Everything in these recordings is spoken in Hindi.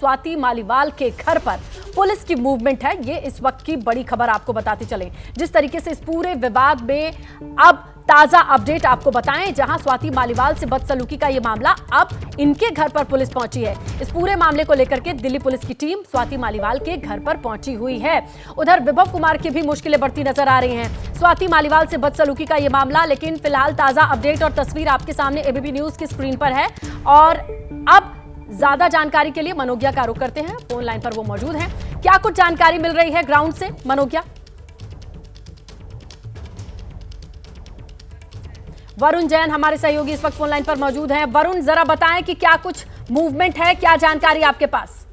स्वाति मालीवाल के घर पर पुलिस की मूवमेंट है। ये इस वक्त की बड़ी खबर आपको बताते चले। जिस तरीके से इस पूरे विवाद में अब ताजा अपडेट आपको बताएं, जहां स्वाति मालीवाल से बदसलूकी का ये मामला अब इनके घर पर पुलिस पहुंची है। इस पूरे मामले को लेकर के दिल्ली पुलिस की टीम स्वाति मालीवाल के घर पर पहुंची हुई है। उधर विभव कुमार की भी मुश्किलें बढ़ती नजर आ रही हैं। स्वाति मालीवाल से बदसलूकी का ये मामला, लेकिन फिलहाल ताजा अपडेट और तस्वीर आपके सामने एबीपी न्यूज की स्क्रीन पर है। और अब ज्यादा जानकारी के लिए मनोज्ञा का रुख करते हैं, फोन लाइन पर वो मौजूद हैं। क्या कुछ जानकारी मिल रही है ग्राउंड से, मनोज्ञा? वरुण जैन हमारे सहयोगी इस वक्त फोन लाइन पर मौजूद हैं। वरुण, जरा बताएं कि क्या कुछ मूवमेंट है, क्या जानकारी आपके पास?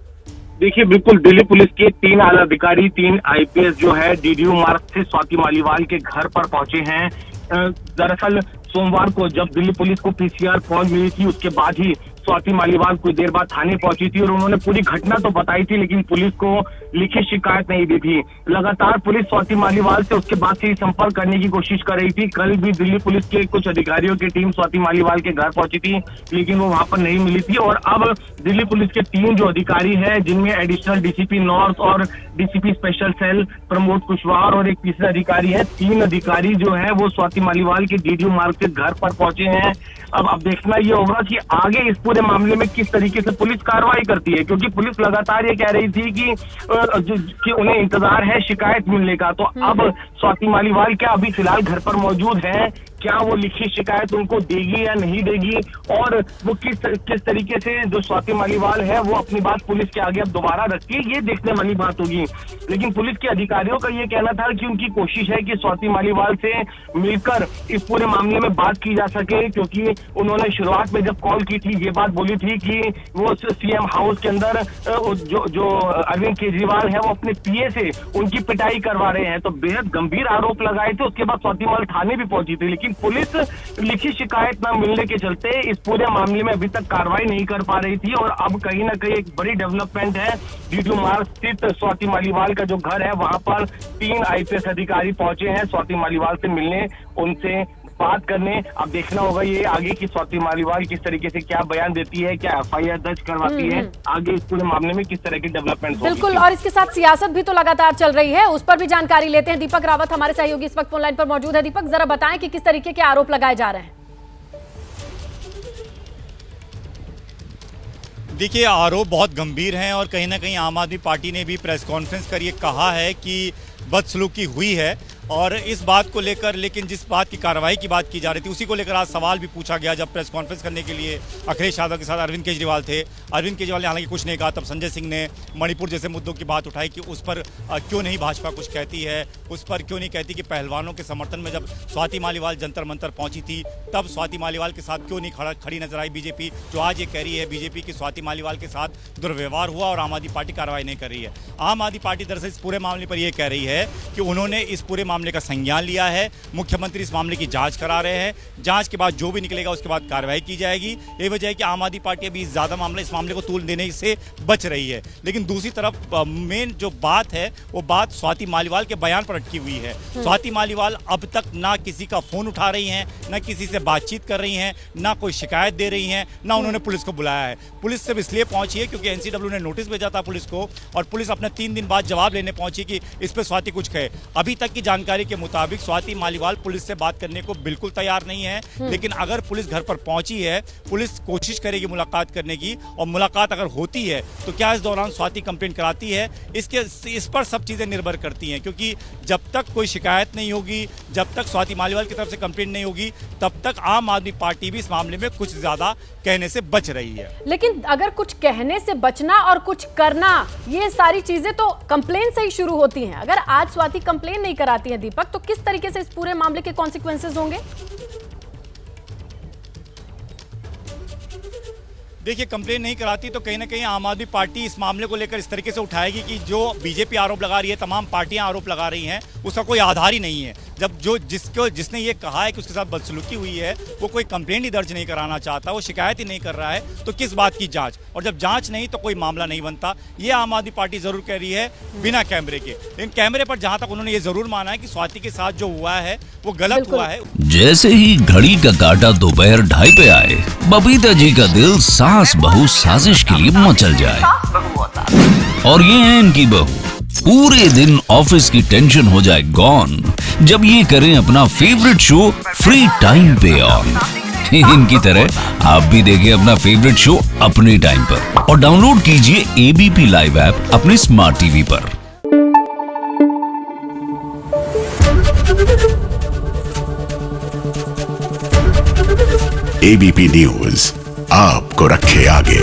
देखिए, बिल्कुल दिल्ली पुलिस के 3 आला अधिकारी, 3 आईपीएस जो है डीडीयू मार्ग से स्वाति मालीवाल के घर पर पहुंचे हैं। दरअसल सोमवार को जब दिल्ली पुलिस को पीसीआर फोन मिली थी, उसके बाद ही स्वाति मालीवाल कुछ देर बाद थाने पहुंची थी और उन्होंने पूरी घटना तो बताई थी, लेकिन पुलिस को लिखित शिकायत नहीं दी थी। लगातार पुलिस स्वाति मालीवाल से उसके बाद से ही संपर्क करने की कोशिश कर रही थी। कल भी दिल्ली पुलिस के कुछ अधिकारियों की टीम स्वाति मालीवाल के घर पहुंची थी, लेकिन वो वहां पर नहीं मिली थी। और अब दिल्ली पुलिस के 3 जो अधिकारी हैं, जिनमें एडिशनल डीसीपी नॉर्थ और DCP special cell Pramod Kushwaha और एक तीसरा अधिकारी है, 3 अधिकारी जो है वो स्वाति मालीवाल के डीडीयू मार्ग से घर पर पहुंचे हैं। अब देखना ये होगा कि आगे इस पूरे मामले में किस तरीके से पुलिस कार्रवाई करती है, क्योंकि पुलिस लगातार ये कह रही थी कि उन्हें इंतजार है शिकायत मिलने का। तो अब स्वाति मालीवाल क्या अभी फिलहाल घर पर मौजूद है, क्या वो लिखित शिकायत उनको देगी या नहीं देगी, और वो किस तरीके से जो स्वाति मालीवाल है वो अपनी बात पुलिस के आगे अब दोबारा रखती है, ये देखने वाली बात होगी। लेकिन पुलिस के अधिकारियों का ये कहना था कि उनकी कोशिश है कि स्वाति मालीवाल से मिलकर इस पूरे मामले में बात की जा सके, क्योंकि उन्होंने शुरुआत में जब कॉल की थी ये बात बोली थी कि वो सीएम हाउस के अंदर जो अरविंद केजरीवाल है वो अपने पीए से उनकी पिटाई करवा रहे हैं। तो बेहद गंभीर आरोप लगाए थे। उसके बाद स्वाति मालीवाल थाने भी पहुंची थी, लेकिन पुलिस लिखित शिकायत न मिलने के चलते इस पूरे मामले में अभी तक कार्रवाई नहीं कर पा रही थी। और अब कहीं ना कहीं एक बड़ी डेवलपमेंट है। डीडीयू मार्ग स्थित स्वाति मालीवाल का जो घर है वहां पर 3 आईपीएस अधिकारी पहुंचे हैं स्वाति मालीवाल से मिलने, उनसे बात करने। अब देखना होगा ये आगे की स्वाति मालीवाल किस तरीके से क्या बयान देती है, क्या एफआईआर दर्ज करवाती है, आगे इस पूरे मामले में किस तरह की डेवलपमेंट होगी। बिल्कुल, और इसके साथ सियासत भी तो लगातार चल रही है, उस पर भी जानकारी लेते हैं। दीपक रावत हमारे सहयोगी इस वक्त फोन लाइन पर मौजूद है। दीपक, जरा बताएं कि किस तरीके के आरोप लगाए जा रहे हैं? देखिए, आरोप बहुत गंभीर हैं और कहीं ना कहीं आम आदमी पार्टी ने भी प्रेस कॉन्फ्रेंस कर ये कहा है कि बदसलूकी हुई है। और इस बात को लेकर, लेकिन जिस बात की कार्रवाई की बात की जा रही थी उसी को लेकर आज सवाल भी पूछा गया। जब प्रेस कॉन्फ्रेंस करने के लिए अखिलेश यादव के साथ अरविंद केजरीवाल थे, अरविंद केजरीवाल ने हालांकि कुछ नहीं कहा। तब संजय सिंह ने मणिपुर जैसे मुद्दों की बात उठाई कि उस पर क्यों नहीं भाजपा कुछ कहती है, उस पर क्यों नहीं कहती कि पहलवानों के समर्थन में जब स्वाति मालीवाल जंतर मंतर पहुंची थी तब स्वाति मालीवाल के साथ क्यों नहीं खड़ी नजर आई बीजेपी, जो आज ये कह रही है बीजेपी की स्वाति मालीवाल के साथ दुर्व्यवहार हुआ और आम आदमी पार्टी कार्रवाई नहीं कर रही है। आम आदमी पार्टी दरअसल इस पूरे मामले पर यह कह रही है कि उन्होंने इस पूरे मामले का संज्ञान लिया है, मुख्यमंत्री इस मामले की जांच करा रहे हैं, जांच के बाद जो भी निकलेगा उसके बाद कार्रवाई की जाएगी। ये वजह है कि आम आदमी पार्टी अभी ज्यादा इस मामले को तूल देने से बच रही है। लेकिन दूसरी तरफ मेन जो बात है वो बात स्वाति मालीवाल के बयान पर अटकी हुई है। स्वाति मालीवाल अब तक ना किसी का फोन उठा रही हैं, ना किसी से बातचीत कर रही हैं, ना कोई शिकायत दे रही हैं, ना उन्होंने पुलिस को बुलाया है। पुलिस सिर्फ इसलिए पहुंची है क्योंकि एनसीडब्ल्यू ने नोटिस भेजा था पुलिस को, और पुलिस अपने 3 दिन बाद जवाब लेने पहुंची कि इस पर स्वाति कुछ कहे। अभी तक की जानकारी के मुताबिक स्वाति मालीवाल पुलिस से बात करने को बिल्कुल तैयार नहीं है। लेकिन अगर पुलिस घर पर पहुंची है, पुलिस कोशिश करेगी मुलाकात करने की, और मुलाकात अगर होती है तो क्या इस दौरान स्वाति कंप्लेंट कराती है, इस पर सब चीजें निर्भर करती हैं। क्योंकि जब तक कोई शिकायत नहीं होगी, जब तक स्वाति मालीवाल की तरफ से कंप्लेंट नहीं होगी, तब तक आम आदमी पार्टी भी इस मामले में कुछ ज्यादा कहने से बच रही है। लेकिन अगर कुछ कहने से बचना और कुछ करना, ये सारी चीजें तो कंप्लेन से ही शुरू होती हैं। अगर आज स्वाति कंप्लेन नहीं कराती है दीपक, तो किस तरीके से इस पूरे मामले के कॉन्सिक्वेंसेस होंगे? देखिए, कंप्लेन नहीं कराती तो कहीं ना कहीं आम आदमी पार्टी इस मामले को लेकर इस तरीके से उठाएगी कि जो बीजेपी आरोप लगा रही है, तमाम पार्टियां आरोप लगा रही हैं, उसका कोई आधार ही नहीं है। जब जिसने ये कहा है कि उसके साथ बदसलूकी हुई है, वो कोई कंप्लेंट ही दर्ज नहीं कराना चाहता, वो शिकायत ही नहीं कर रहा है, तो किस बात की जांच? और जब जांच नहीं तो कोई मामला नहीं बनता। ये आम आदमी पार्टी जरूर कह रही है बिना कैमरे के। लेकिन कैमरे पर जहां तक उन्होंने ये जरूर माना है कि स्वाति के साथ जो हुआ है वो गलत हुआ है। जैसे ही घड़ी का काटा दोपहर 2:30 पे आए, बबीता जी का दिल साफ सास बहू साजिश के लिए मचल जाए। और ये है इनकी बहू, पूरे दिन ऑफिस की टेंशन हो जाए गॉन जब ये करें अपना फेवरेट शो फ्री टाइम पे ऑन। इनकी तरह आप भी देखें अपना फेवरेट शो अपने टाइम पर और डाउनलोड कीजिए एबीपी लाइव ऐप अपने स्मार्ट टीवी पर। एबीपी न्यूज आपको रखे आगे।